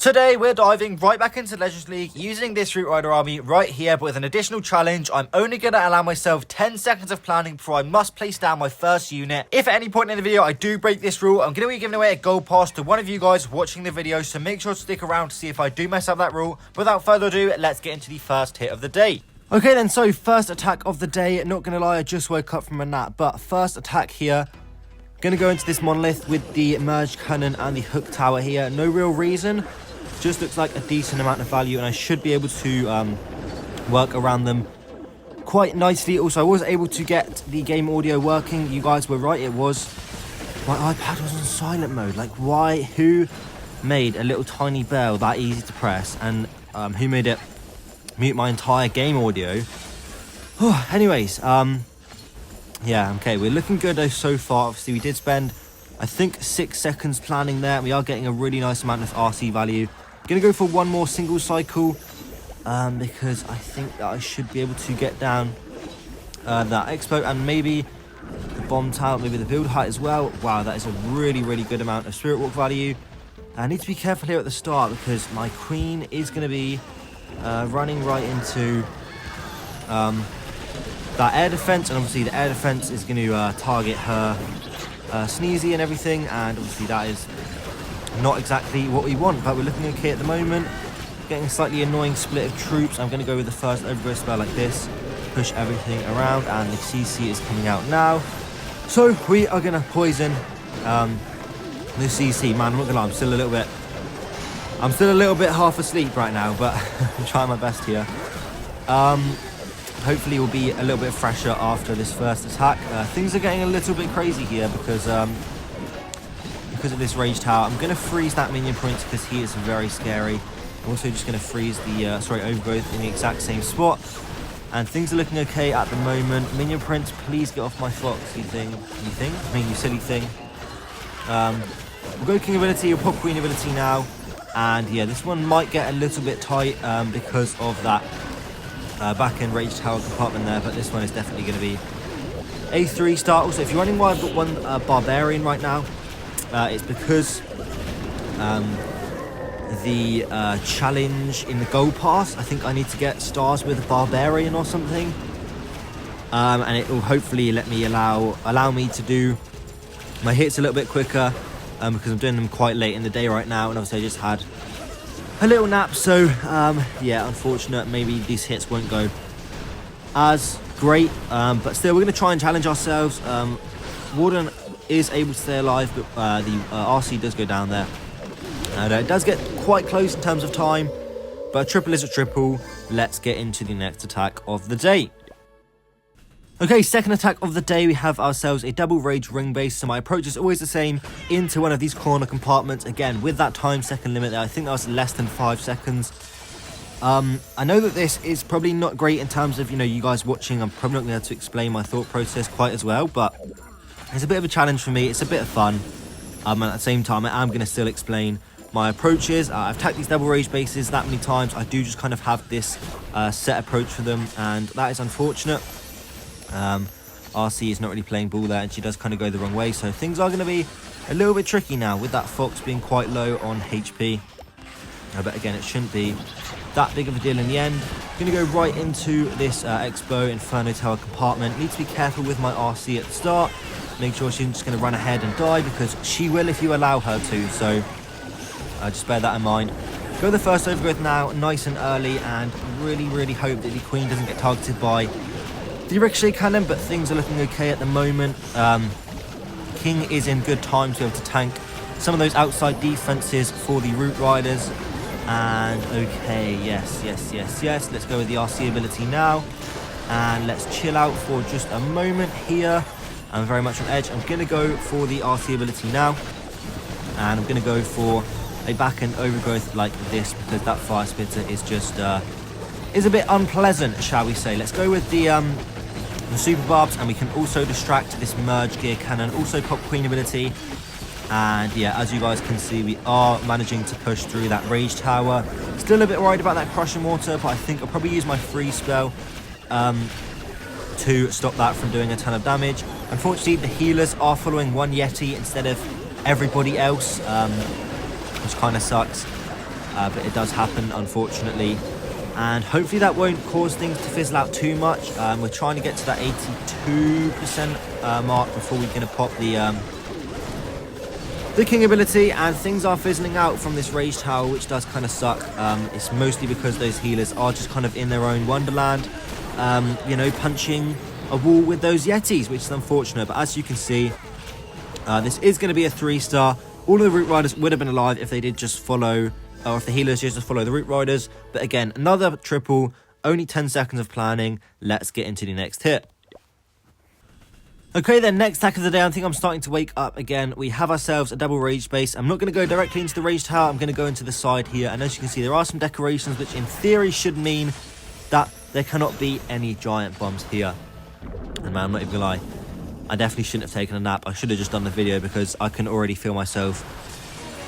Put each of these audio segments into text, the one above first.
Today, we're diving right back into Legends League using this Root Rider army right here, but with an additional challenge. I'm only going to allow myself 10 seconds of planning before I must place down my first unit. If at any point in the video I do break this rule, I'm going to be giving away a gold pass to one of you guys watching the video, so make sure to stick around to see if I do mess up that rule. Without further ado, let's get into the first hit of the day. Okay then, so first attack of the day. Not going to lie, I just woke up from a nap, but first attack here. Going to go into this monolith with the merged cannon and the hook tower here. No real reason. Just looks like a decent amount of value, and I should be able to work around them quite nicely. Also, I was able to get the game audio working. You guys were right, it was. My iPad was on silent mode. Like, why? Who made a little tiny bell that easy to press? And who made it mute my entire game audio? Anyways, yeah, okay, we're looking good though so far. Obviously, we did spend, I think, 6 seconds planning there. We are getting a really nice amount of RC value. Gonna go for one more single cycle because I think that I should be able to get down that expo and maybe the bomb tower, maybe the build height as well. Wow, that is a really, really good amount of spirit walk value. I need to be careful here at the start because my queen is going to be running right into that air defense, and obviously the air defense is going to target her sneezy and everything, and obviously that is not exactly what we want, but we're looking okay at the moment. Getting a slightly annoying split of troops. I'm going to go with the first overgrowth spell like this, push everything around, and the CC is coming out now. So we are going to poison the CC. Man, I'm not going to lie, I'm still a little bit half asleep right now, but I'm trying my best here. Hopefully we'll be a little bit fresher after this first attack. Things are getting a little bit crazy here because of this rage tower. I'm going to freeze that minion prince because he is very scary. I'm also just going to freeze the overgrowth in the exact same spot. And things are looking okay at the moment. Minion prince, please get off my fox, you silly thing. We'll go king ability, we'll pop queen ability now. And yeah, this one might get a little bit tight because of that back end rage tower compartment there, but this one is definitely going to be a 3-star. Also, if you're wondering why I've got one barbarian right now, it's because the challenge in the gold pass, I think I need to get stars with a barbarian or something, and it will hopefully allow me to do my hits a little bit quicker, because I'm doing them quite late in the day right now, and obviously I just had a little nap, so yeah, unfortunate, maybe these hits won't go as great, but still we're going to try and challenge ourselves. Warden is able to stay alive, but the RC does go down there, and it does get quite close in terms of time, but a triple is a triple. Let's get into the next attack of the day. Okay, second attack of the day, we have ourselves a double rage ring base. So my approach is always the same, into one of these corner compartments, again with that time second limit there. I think that was less than 5 seconds. I know that this is probably not great in terms of, you guys watching. I'm probably not going to be able to explain my thought process quite as well, but it's a bit of a challenge for me. It's a bit of fun. And at the same time, I am going to still explain my approaches. I've attacked these double rage bases that many times. I do just kind of have this set approach for them, and that is unfortunate. RC is not really playing ball there, and she does kind of go the wrong way. So things are going to be a little bit tricky now with that fox being quite low on HP. But again, it shouldn't be that big of a deal in the end. Going to go right into this Expo Inferno Tower compartment. Need to be careful with my RC at the start. Make sure she's just going to run ahead and die, because she will if you allow her to. So just bear that in mind. Go the first overgrowth now, nice and early, and really, really hope that the queen doesn't get targeted by the ricochet cannon, but things are looking okay at the moment. King is in good time to be able to tank some of those outside defenses for the Root Riders. And okay, yes, let's go with the RC ability now, and let's chill out for just a moment here. I'm very much on edge. I'm going to go for the RC ability now, and I'm going to go for a back end overgrowth like this, because that fire spitter is just is a bit unpleasant, shall we say. Let's go with the super barbs, and we can also distract this merge gear cannon, also pop queen ability. And yeah, as you guys can see, we are managing to push through that rage tower. Still a bit worried about that crushing water, but I think I'll probably use my freeze spell to stop that from doing a ton of damage. Unfortunately, the healers are following one Yeti instead of everybody else, which kind of sucks. but it does happen, unfortunately. And hopefully that won't cause things to fizzle out too much. We're trying to get to that 82% mark before we're going to pop the king ability, and things are fizzling out from this rage tower, which does kind of suck. It's mostly because those healers are just kind of in their own wonderland, you know, punching a wall with those yetis, which is unfortunate. But as you can see, this is going to be a 3-star. All of the root riders would have been alive if they did just follow, or if the healers just follow the root riders. But again, another triple, only 10 seconds of planning. Let's get into the next hit. Okay then, next attack of the day. I think I'm starting to wake up again. We have ourselves a double rage base. I'm not going to go directly into the rage tower. I'm going to go into the side here. And as you can see, there are some decorations, which in theory should mean that there cannot be any giant bombs here. And man, I'm not even going to lie, I definitely shouldn't have taken a nap. I should have just done the video because I can already feel myself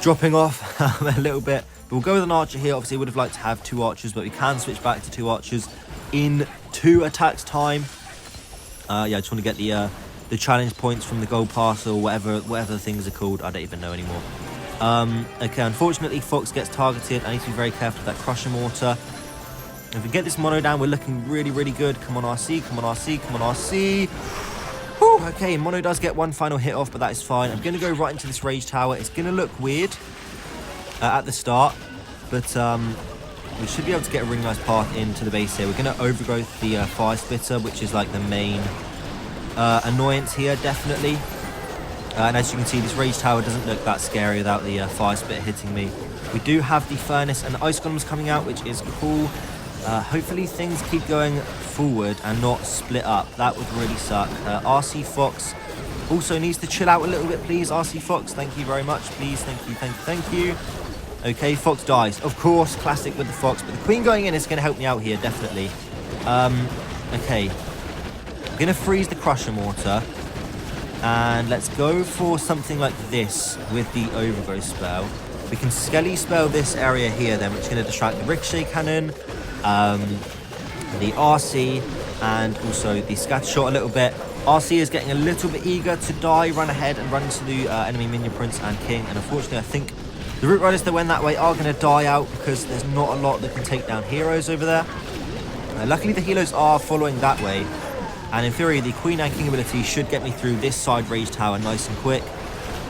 dropping off a little bit. But we'll go with an archer here. Obviously, would have liked to have 2 archers, but we can switch back to 2 archers in 2 attacks time. Yeah, I just want to get the challenge points from the gold pass or whatever the things are called. I don't even know anymore. Okay, unfortunately, Fox gets targeted. I need to be very careful with that Crusher Mortar. If we get this mono down, we're looking really, really good. Come on, RC. Come on, RC. Come on, RC. Whew, okay, mono does get one final hit off, but that is fine. I'm going to go right into this rage tower. It's going to look weird at the start, but we should be able to get a really nice path into the base here. We're going to overgrowth the fire splitter, which is like the main annoyance here, definitely. And as you can see, this rage tower doesn't look that scary without the fire splitter hitting me. We do have the furnace and the ice golems coming out, which is cool. Hopefully things keep going forward and not split up. That would really suck. RC Fox also needs to chill out a little bit, please. RC Fox, thank you very much, please. Thank you, thank you, thank you. Okay, Fox dies. Of course, classic with the Fox, but the Queen going in is going to help me out here, definitely. Okay. I'm going to freeze the Crusher Mortar. And let's go for something like this with the Overgrowth spell. We can Skelly spell this area here then, which is going to distract the Ricochet Cannon, the RC, and also the Scatter Shot a little bit. RC is getting a little bit eager to die, run ahead and run into the enemy Minion Prince and King. And unfortunately, I think the Root Riders that went that way are going to die out because there's not a lot that can take down heroes over there. Luckily, the healers are following that way. And in theory, the Queen and King ability should get me through this side rage tower nice and quick.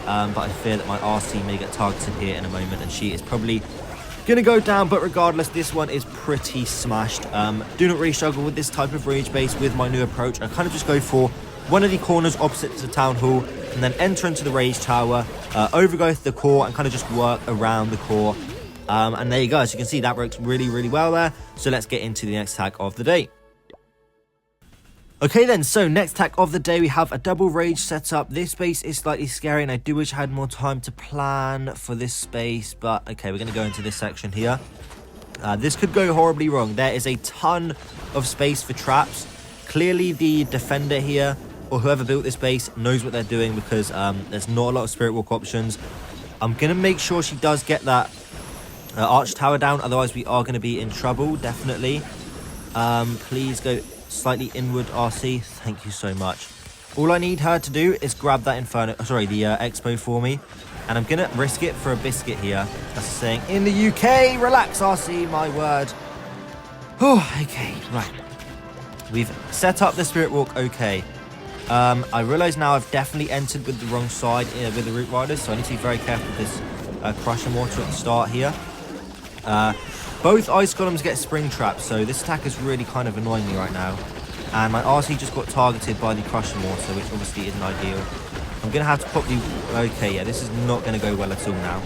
But I fear that my RC may get targeted here in a moment, and she is probably going to go down. But regardless, this one is pretty smashed. Do not really struggle with this type of rage base with my new approach. I kind of just go for one of the corners opposite to the Town Hall, and then enter into the rage tower, overgrowth the core, and kind of just work around the core. And there you go. As you can see, that works really, really well there. So let's get into the next attack of the day. Okay then, so next attack of the day, we have a double rage setup. This space is slightly scary, and I do wish I had more time to plan for this space, but okay, we're going to go into this section here. This could go horribly wrong. There is a ton of space for traps. Clearly, the defender here, or whoever built this base, knows what they're doing because there's not a lot of Spirit Walk options. I'm going to make sure she does get that Arch Tower down, otherwise we are going to be in trouble, definitely. Please go slightly inward, RC. Thank you so much. All I need her to do is grab that Inferno, sorry, the Expo for me. And I'm going to risk it for a biscuit here. That's saying in the UK. Relax, RC, my word. Oh, okay, right. We've set up the Spirit Walk, okay. I realise now I've definitely entered with the wrong side with the Root Riders, so I need to be very careful with this Crusher Mortar at the start here. Both Ice Golems get Spring Traps, so this attack is really kind of annoying me right now. And my RC just got targeted by the Crusher Mortar, which obviously isn't ideal. I'm going to have to pop the... Okay, yeah, this is not going to go well at all now.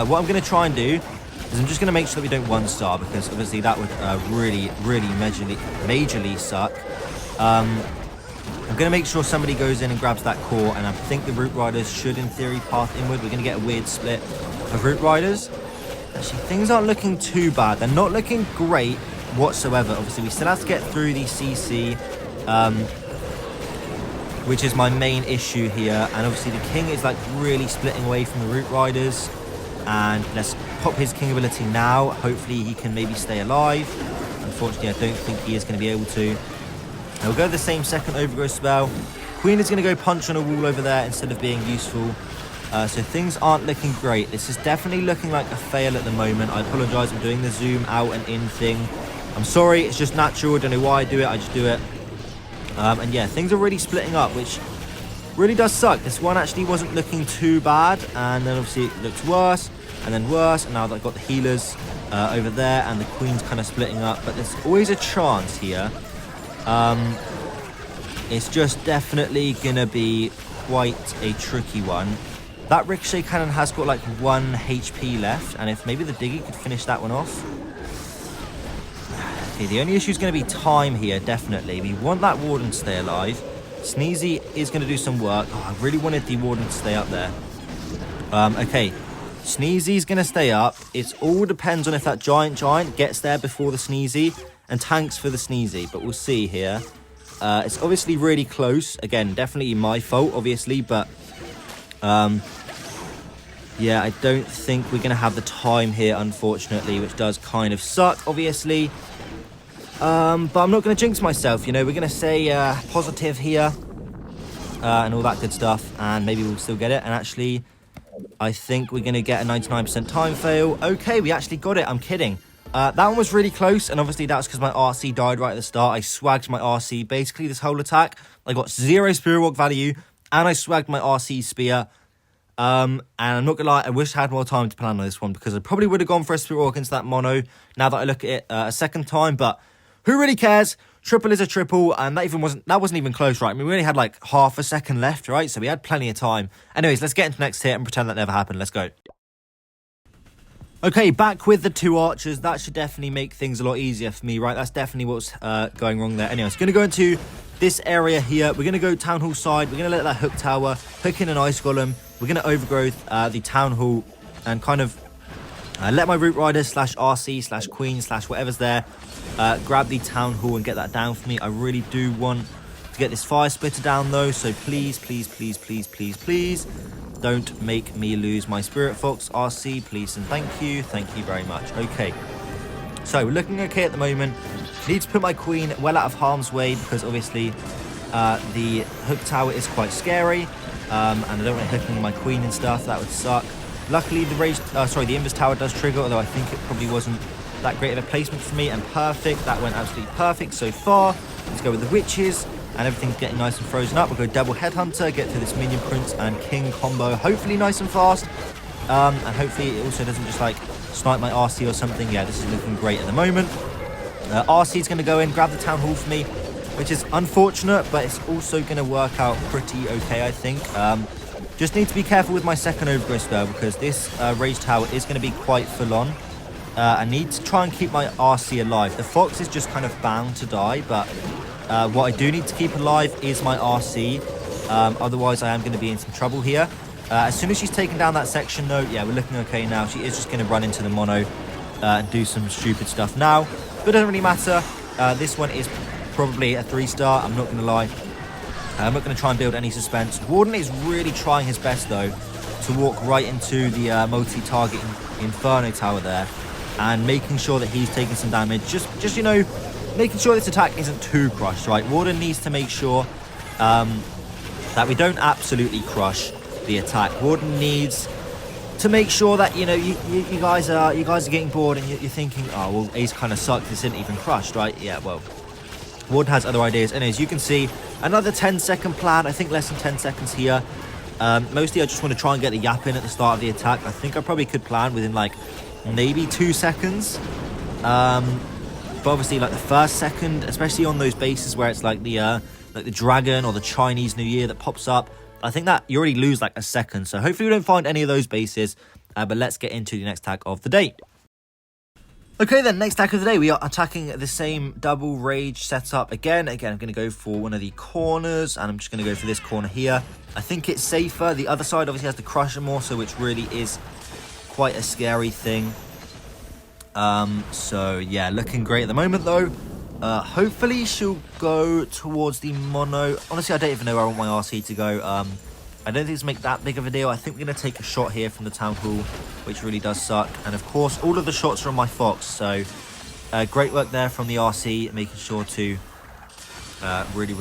What I'm going to try and do is I'm just going to make sure that we don't one-star, because obviously that would really, really majorly suck. I'm going to make sure somebody goes in and grabs that core, and I think the Root Riders should, in theory, path inward. We're going to get a weird split of Root Riders. Actually, things aren't looking too bad. They're not looking great whatsoever. Obviously, we still have to get through the CC, which is my main issue here. And obviously, the King is like really splitting away from the Root Riders. And let's pop his King ability now. Hopefully, he can maybe stay alive. Unfortunately, I don't think he is going to be able to. I'll go the same second Overgrowth spell. Queen is going to go punch on a wall over there instead of being useful. So things aren't looking great. This is definitely looking like a fail at the moment. I apologize for doing the zoom out and in thing. I'm sorry, it's just natural. I don't know why I do it, I just do it. And yeah, things are really splitting up, which really does suck. This one actually wasn't looking too bad, and then obviously it looked worse, and then worse, and now I've got the healers over there, and the queen's kind of splitting up, but there's always a chance here. It's just definitely gonna be quite a tricky one. That ricochet cannon has got like 1 HP left, and if maybe the digger could finish that one off. Okay, the only issue is going to be time here, definitely. We want that warden to stay alive. Sneezy is going to do some work. Oh, I really wanted the warden to stay up there. Okay, Sneezy's going to stay up. It all depends on if that giant gets there before the Sneezy and tanks for the Sneezy, but we'll see here. It's obviously really close. Again, definitely my fault, obviously, but yeah, I don't think we're going to have the time here, unfortunately, which does kind of suck, obviously. But I'm not going to jinx myself, you know. We're going to say positive here and all that good stuff, and maybe we'll still get it. And actually, I think we're going to get a 99% time fail. Okay, we actually got it. I'm kidding. That one was really close, and obviously that's because my RC died right at the start. I swagged my RC basically this whole attack. I got 0 Spirit Walk value, and I swagged my RC spear. And I'm not gonna lie, I wish I had more time to plan on this one, because I probably would have gone for a Spirit Walk into that mono now that I look at it a second time, but who really cares? Triple is a triple, and that wasn't even close, right? I mean, we only had like half a second left, right? So we had plenty of time. Anyways, let's get into the next hit and pretend that never happened. Let's go. Okay, back with the 2 archers. That should definitely make things a lot easier for me, right? That's definitely what's going wrong there. Anyways, going to go into this area here. We're going to go Town Hall side. We're going to let that hook tower hook in an ice golem. We're going to overgrowth the Town Hall and kind of let my Root Rider / RC / Queen / whatever's there grab the Town Hall and get that down for me. I really do want to get this Fire Splitter down though, so please, please, please, please, please, please don't make me lose my Spirit Fox RC, please and thank you very much. Okay, so we're looking okay at the moment. Need to put my Queen well out of harm's way, because obviously the hook tower is quite scary, and I don't want it hooking my Queen and stuff. That would suck. Luckily the Invis tower does trigger, although I think it probably wasn't that great of a placement for me. And perfect, that went absolutely perfect so far. Let's go with the witches, and everything's getting nice and frozen up. We'll go double headhunter, get through this minion prince and king combo, hopefully nice and fast, and hopefully it also doesn't just like snipe my RC or something. Yeah, this is looking great at the moment. RC is going to go in, grab the Town Hall for me, which is unfortunate, but it's also going to work out pretty okay, I think. Just need to be careful with my second overgrowth though, because this rage tower is going to be quite full on. I need to try and keep my RC alive. The Fox is just kind of bound to die, but what I do need to keep alive is my RC. Otherwise, I am going to be in some trouble here. As soon as she's taken down that section though, yeah, we're looking okay now. She is just going to run into the mono and do some stupid stuff now. But it doesn't really matter. This one is probably a 3-star, I'm not going to lie. I'm not going to try and build any suspense. Warden is really trying his best, though, to walk right into the multi-target Inferno tower there and making sure that he's taking some damage. Just you know, making sure this attack isn't too crushed, right? Warden needs to make sure that we don't absolutely crush the attack. Warden needs to make sure that, you know, you guys are getting bored and you're thinking, oh, well, Ace kind of sucked. This isn't even crushed, right? Yeah, well, Warden has other ideas. And as you can see, another 10-second plan. I think less than 10 seconds here. Mostly I just want to try and get the yap in at the start of the attack. I think I probably could plan within like maybe 2 seconds. But obviously like the first second, especially on those bases where it's like the dragon or the Chinese New Year that pops up, I think that you already lose like a second. So hopefully we don't find any of those bases. But let's get into the next attack of the day. Okay then, next attack of the day, we are attacking the same double rage setup again. I'm going to go for one of the corners, and I'm just going to go for this corner here. I think it's safer. The other side obviously has the Crusher Mortar, which really is quite a scary thing. So yeah, looking great at the moment though. Hopefully she'll go towards the mono. Honestly, I don't even know where I want my RC to go. I don't think it's make that big of a deal. I think we're going to take a shot here from the Town Hall, which really does suck. And of course, all of the shots are on my Fox. So great work there from the RC, making sure to really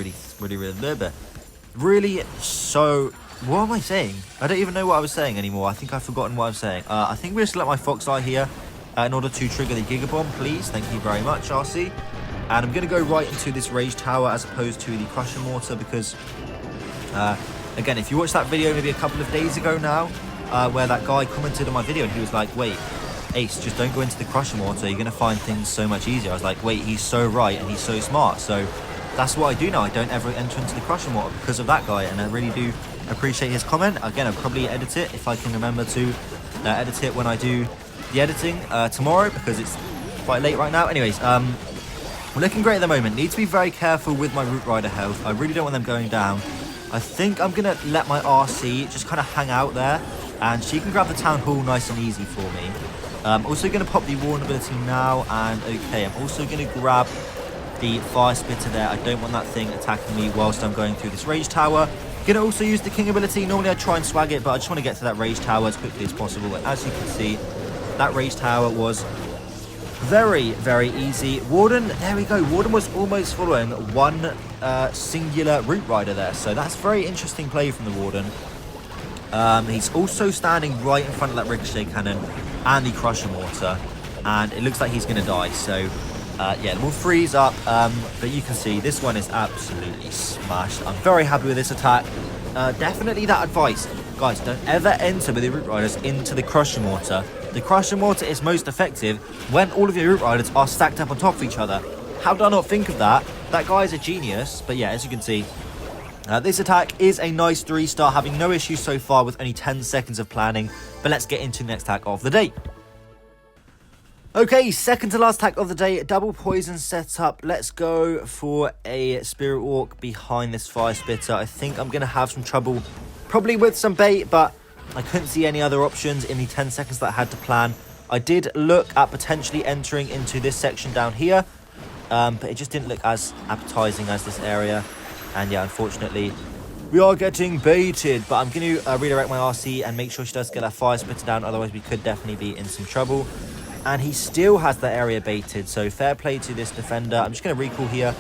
so What am I saying? I don't even know what I was saying anymore. I think I've forgotten what I'm saying. I think we'll select my Fox Eye here in order to trigger the Giga Bomb, please. Thank you very much, RC. And I'm going to go right into this Rage Tower as opposed to the Crushing Mortar because, again, if you watched that video maybe a couple of days ago now, where that guy commented on my video and he was like, wait, Ace, just don't go into the Crushing Mortar. You're going to find things so much easier. I was like, wait, he's so right and he's so smart. So that's what I do now. I don't ever enter into the Crushing Mortar because of that guy, and I really do appreciate his comment. Again, I'll probably edit it if I can remember to edit it when I do the editing tomorrow because it's quite late right now. Anyways, we're looking great at the moment. Need to be very careful with my Root Rider health. I really don't want them going down. I think I'm going to let my RC just kind of hang out there, and she can grab the Town Hall nice and easy for me. I'm also going to pop the Warn ability now, and okay, I'm also going to grab the Fire Spitter there. I don't want that thing attacking me whilst I'm going through this Rage Tower. Gonna also use the King ability. Normally I try and swag it, but I just want to get to that Rage Tower as quickly as possible. And as you can see, that Rage Tower was very, very easy. Warden, there we go. Warden was almost following one singular Root Rider there. So that's very interesting play from the Warden. He's also standing right in front of that Ricochet Cannon and the Crusher Mortar. And it looks like he's going to die. So yeah, we'll freeze up, but you can see this one is absolutely smashed. I'm very happy with this attack. Definitely that advice. Guys, don't ever enter with your Root Riders into the Crusher Mortar. The Crusher Mortar is most effective when all of your Root Riders are stacked up on top of each other. How did I not think of that? That guy is a genius. But yeah, as you can see, this attack is a nice 3-star, having no issues so far with only 10 seconds of planning. But let's get into the next attack of the day. Okay, second to last attack of the day, double poison setup. Let's go for a Spirit Walk behind this Fire Spitter. I think I'm going to have some trouble, probably with some bait, but I couldn't see any other options in the 10 seconds that I had to plan. I did look at potentially entering into this section down here, but it just didn't look as appetizing as this area. And yeah, unfortunately, we are getting baited, but I'm going to redirect my RC and make sure she does get that Fire Spitter down. Otherwise, we could definitely be in some trouble. And he still has that area baited, so fair play to this defender. I'm just going to recall here.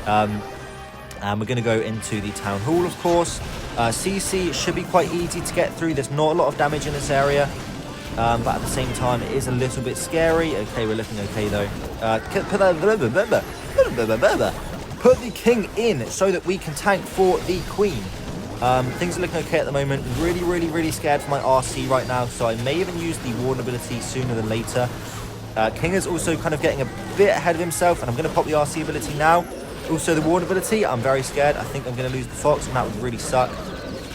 And we're going to go into the Town Hall, of course. CC should be quite easy to get through. There's not a lot of damage in this area. But at the same time, it is a little bit scary. Okay, we're looking okay, though. Put the King in so that we can tank for the Queen. Things are looking okay at the moment. Really scared for my RC right now, so I may even use the Warden ability sooner than later. King is also kind of getting a bit ahead of himself, and I'm going to pop the RC ability now. Also the Warden ability, I'm very scared. I think I'm going to lose the Fox, and that would really suck.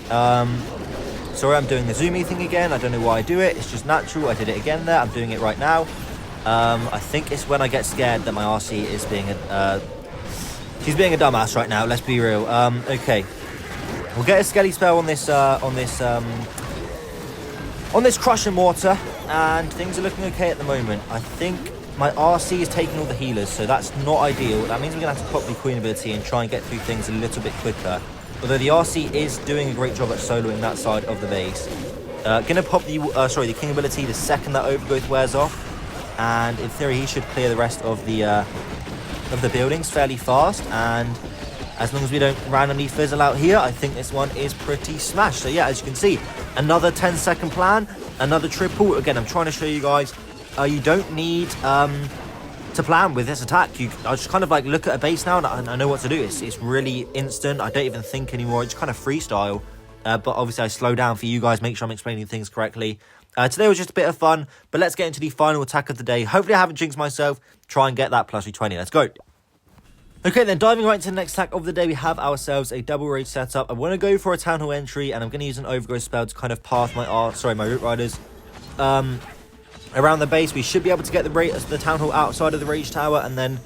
Sorry, I'm doing the zoomy thing again. I don't know why I do it. It's just natural. I did it again there. I'm doing it right now. I think it's when I get scared that my RC is being she's being a dumbass right now. Let's be real. Okay. We'll get a Skelly spell on this Crusher Mortar, and things are looking okay at the moment. I think my RC is taking all the healers, so that's not ideal. That means we're going to have to pop the Queen ability and try and get through things a little bit quicker. Although the RC is doing a great job at soloing that side of the base. Gonna pop the King ability the second that Overgrowth wears off, and in theory he should clear the rest of the buildings fairly fast. And as long as we don't randomly fizzle out here, I think this one is pretty smashed. So yeah, as you can see, another 10-second plan, another triple. Again, I'm trying to show you guys, you don't need to plan with this attack. I just kind of like look at a base now and I know what to do. It's really instant. I don't even think anymore. It's kind of freestyle. But obviously I slow down for you guys, make sure I'm explaining things correctly. Today was just a bit of fun, but let's get into the final attack of the day. Hopefully I haven't jinxed myself. Try and get that plus 320. Let's go. Okay, then diving right into the next attack of the day, we have ourselves a double rage setup. I want to go for a Town Hall entry, and I'm going to use an Overgrowth spell to kind of path my Root Riders around the base. We should be able to get the Town Hall outside of the Rage Tower, and then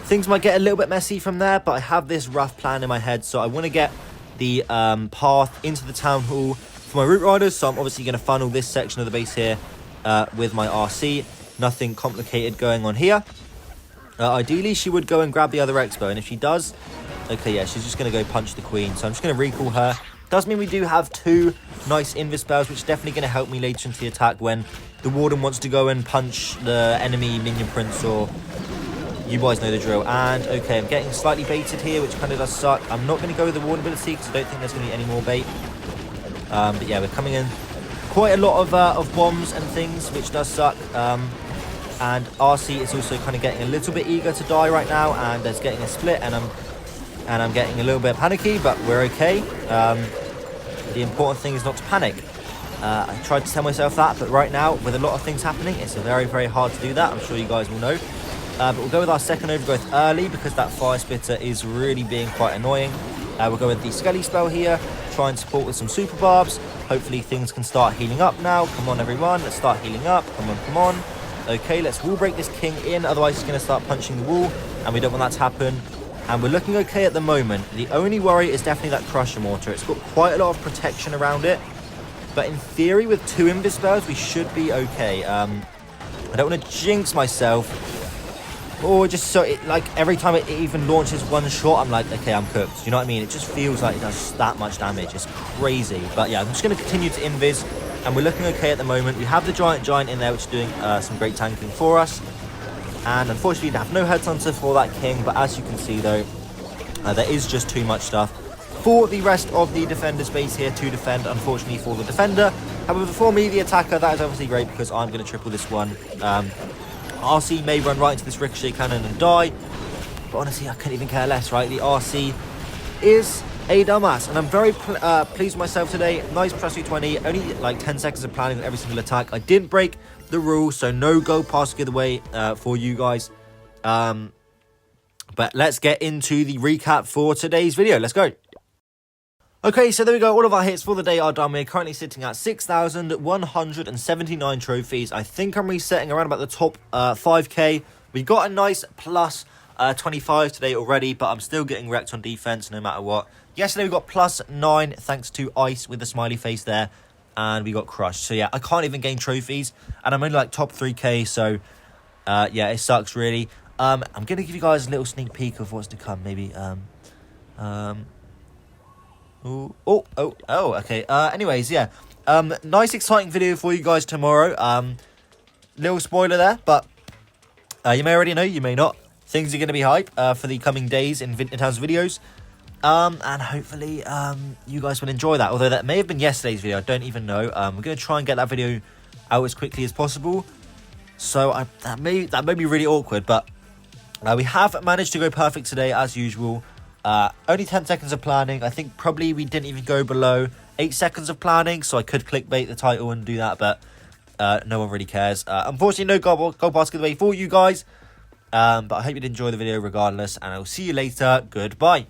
things might get a little bit messy from there, but I have this rough plan in my head, so I want to get the path into the Town Hall for my Root Riders, so I'm obviously going to funnel this section of the base here with my RC. Nothing complicated going on here. Ideally, she would go and grab the other Expo, and if she does, okay, yeah, she's just going to go punch the Queen, so I'm just going to recall her. Does mean we do have two nice Invis spells, which is definitely going to help me later into the attack when the Warden wants to go and punch the enemy Minion Prince, or you guys know the drill. And, okay, I'm getting slightly baited here, which kind of does suck. I'm not going to go with the Warden ability, because I don't think there's going to be any more bait. But yeah, we're coming in quite a lot of bombs and things, which does suck. And RC is also kind of getting a little bit eager to die right now, and there's getting a split, and I'm getting a little bit panicky, but we're okay. The important thing is not to panic. I tried to tell myself that, but right now, with a lot of things happening, it's very, very hard to do that. I'm sure you guys will know. But we'll go with our second overgrowth early, because that fire splitter is really being quite annoying. We'll go with the Skelly spell here, try and support with some super barbs. Hopefully things can start healing up now. Come on, everyone, let's start healing up. Come on, come on. Okay, let's wall break this king in, otherwise he's going to start punching the wall, and we don't want that to happen. And we're looking okay at the moment. The only worry is definitely that Crusher Mortar. It's got quite a lot of protection around it, but in theory, with 2 Invis spells, we should be okay. I don't want to jinx myself, or just so it, like, every time it even launches one shot, I'm like, okay, I'm cooked. You know what I mean? It just feels like it does that much damage. It's crazy. But yeah, I'm just going to continue to Invis, and we're looking okay at the moment. We have the Giant in there, which is doing some great tanking for us. And unfortunately, we have no Headhunter for that king, but as you can see, though, there is just too much stuff for the rest of the defender's base here to defend, unfortunately, for the defender. However, for me, the attacker, that is obviously great, because I'm going to triple this one. RC may run right into this ricochet cannon and die, but honestly, I couldn't even care less, right? The RC is a dumbass, and I'm very pleased with myself today. Nice plus 220, only like 10 seconds of planning on every single attack. I didn't break the rule, so no gold pass giveaway for you guys. But let's get into the recap for today's video. Let's go. Okay, so there we go. All of our hits for the day are done. We're currently sitting at 6,179 trophies. I think I'm resetting around about the top 5k. We got a nice plus 25 today already, but I'm still getting wrecked on defense no matter what. Yesterday we got plus 9 thanks to Ice with the smiley face there, and we got crushed. So yeah, I can't even gain trophies, and I'm only like top 3k, so yeah, it sucks really. I'm going to give you guys a little sneak peek of what's to come, maybe. Okay. Anyways, yeah. Nice, exciting video for you guys tomorrow. Little spoiler there, but you may already know, you may not. Things are going to be hype for the coming days in terms of videos. And hopefully you guys will enjoy that. Although that may have been yesterday's video, I don't even know. We're going to try and get that video out as quickly as possible. So that may be really awkward, but we have managed to go perfect today as usual. Only 10 seconds of planning. I think probably we didn't even go below 8 seconds of planning, so I could clickbait the title and do that, but no one really cares. Unfortunately, no gold pass giveaway for you guys, but I hope you'd enjoy the video regardless, and I'll see you later. Goodbye.